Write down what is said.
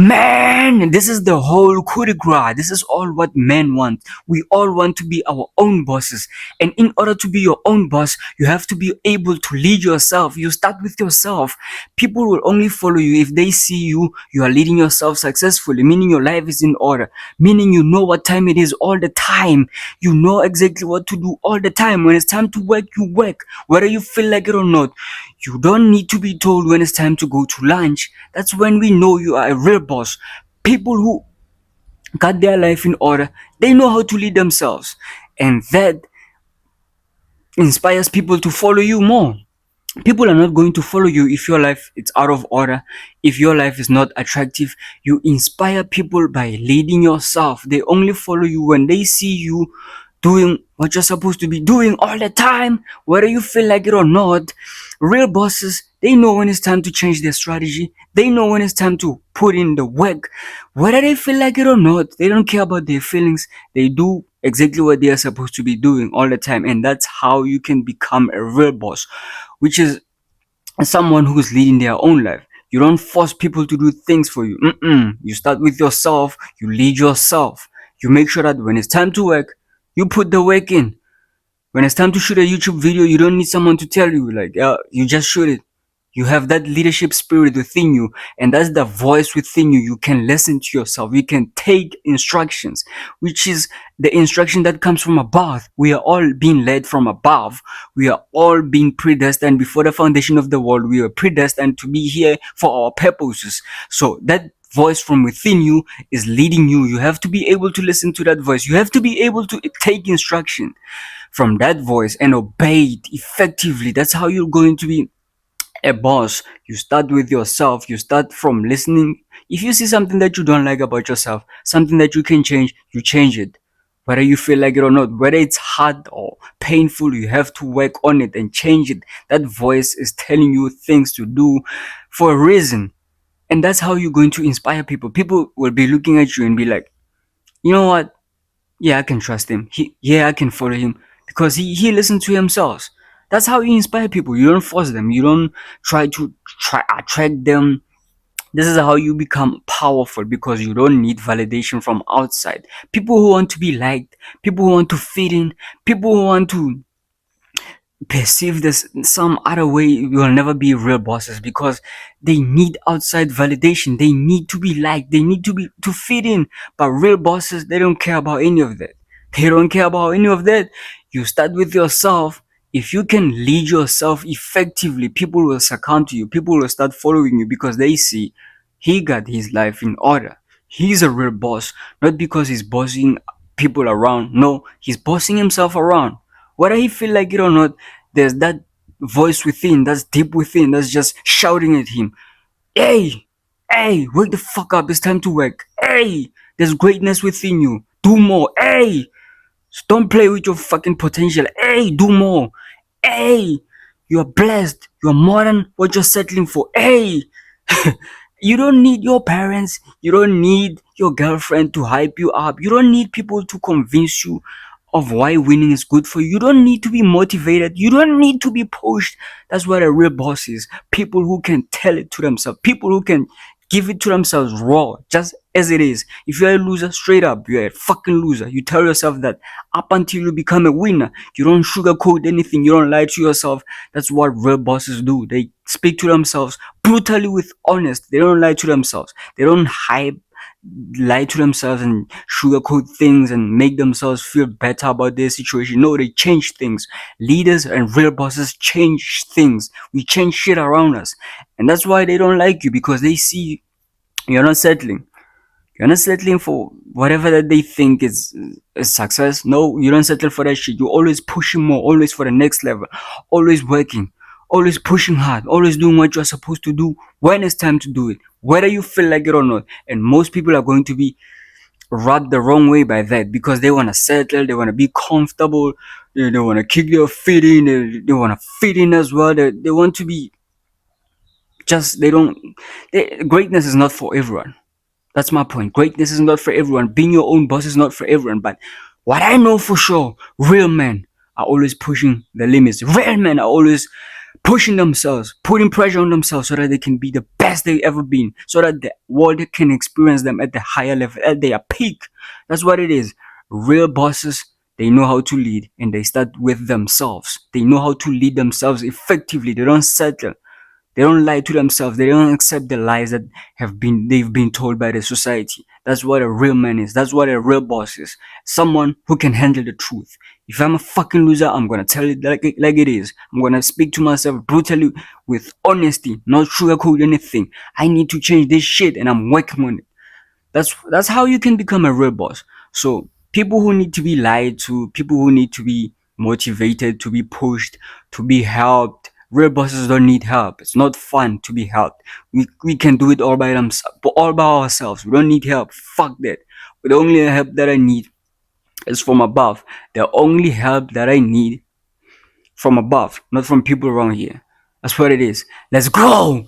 Man, this is the whole coup de grace. This is all what men want. We all want to be our own bosses. And in order to be your own boss, you have to be able to lead yourself. You start with yourself. People will only follow you if they see you are leading yourself successfully, meaning your life is in order, meaning you know what time it is all the time. You know exactly what to do all the time. When it's time to work, you work, whether you feel like it or not. You don't need to be told when it's time to go to lunch. That's when we know you are a real boss. People who got their life in order, they know how to lead themselves. And that inspires people to follow you more. People are not going to follow you if your life is out of order, if your life is not attractive. You inspire people by leading yourself. They only follow you when they see you doing what you're supposed to be doing all the time, whether you feel like it or not. Real bosses, they know when it's time to change their strategy. They know when it's time to put in the work, whether they feel like it or not. They don't care about their feelings. They do exactly what they are supposed to be doing all the time. And that's how you can become a real boss, which is someone who's leading their own life. You don't force people to do things for you. You start with yourself. You lead yourself. You make sure that when it's time to work, you put the work in. When it's time to shoot a YouTube video, you don't need someone to tell you, like, you just shoot it. You have that leadership spirit within you, and that's the voice within you. You can listen to yourself. You can take instructions, which is the instruction that comes from above. We are all being led from above. We are all being predestined before the foundation of the world. We are predestined to be here for our purposes. So that voice from within you is leading you. You have to be able to listen to that voice. You have to be able to take instruction from that voice and obey it effectively. That's how you're going to be a boss. You start with yourself. You start from listening. If you see something that you don't like about yourself, something that you can change, you change it. Whether you feel like it or not, whether it's hard or painful, you have to work on it and change it. That voice is telling you things to do for a reason. And that's how you're going to inspire people. People will be looking at you and be like, you know what? Yeah, I can trust him. I can follow him because he listens to himself. That's how you inspire people. You don't force them. You don't try attract them. This is how you become powerful because you don't need validation from outside. People who want to be liked, people who want to fit in, people who want to perceive this some other way will never be real bosses because they need outside validation. They need to be liked. They need to fit in. But real bosses, they don't care about any of that. They don't care about any of that. You start with yourself. If you can lead yourself effectively, people will succumb to you. People will start following you because they see he got his life in order. He's a real boss, not because he's bossing people around. No, he's bossing himself around. Whether he feel like it or not, there's that voice within, that's deep within, that's just shouting at him. Hey, hey, wake the fuck up. It's time to work. Hey, there's greatness within you. Do more. Hey, don't play with your fucking potential. Hey, do more. Hey, you are blessed. You are more than what you're settling for. Hey, you don't need your parents. You don't need your girlfriend to hype you up. You don't need people to convince you of why winning is good for you. You don't need to be motivated. You don't need to be pushed. That's what a real boss is. People who can tell it to themselves. People who can give it to themselves raw, just as it is. If you're a loser, straight up, you're a fucking loser. You tell yourself that up until you become a winner. You don't sugarcoat anything. You don't lie to yourself. That's what real bosses do. They speak to themselves brutally with honest. They don't lie to themselves. They don't lie to themselves and sugarcoat things and make themselves feel better about their situation. No, they change things. Leaders and real bosses change things. We change shit around us. And that's why they don't like you, because they see you're not settling. You're not settling for whatever that they think is success. No, you don't settle for that shit. You're always pushing more, always for the next level, always working, always pushing hard, always doing what you're supposed to do when it's time to do it, whether you feel like it or not. And most people are going to be rubbed the wrong way by that because they want to settle, they want to be comfortable, they want to kick their feet in, they want to fit in as well. They want to be just, greatness is not for everyone. That's my point. Greatness is not for everyone. Being your own boss is not for everyone. But what I know for sure, real men are always pushing the limits. Real men are always pushing themselves, putting pressure on themselves so that they can be the best best they've ever been, so that the world can experience them at the higher level, at their peak. That's what it is. Real bosses, they know how to lead, and they start with themselves. They know how to lead themselves effectively. They don't settle. They don't lie to themselves. They don't accept the lies that they've been told by the society. That's what a real man is. That's what a real boss is. Someone who can handle the truth. If I'm a fucking loser, I'm gonna tell it like it is. I'm gonna speak to myself brutally with honesty, not sugarcoat anything. I need to change this shit, and I'm working on it. That's how you can become a real boss. So people who need to be lied to, people who need to be motivated, to be pushed, to be helped. Real bosses don't need help. It's not fun to be helped. We can do it all by ourselves. We don't need help. Fuck that. The only help that I need is from above. The only help that I need from above, not from people around here. That's what it is. Let's go.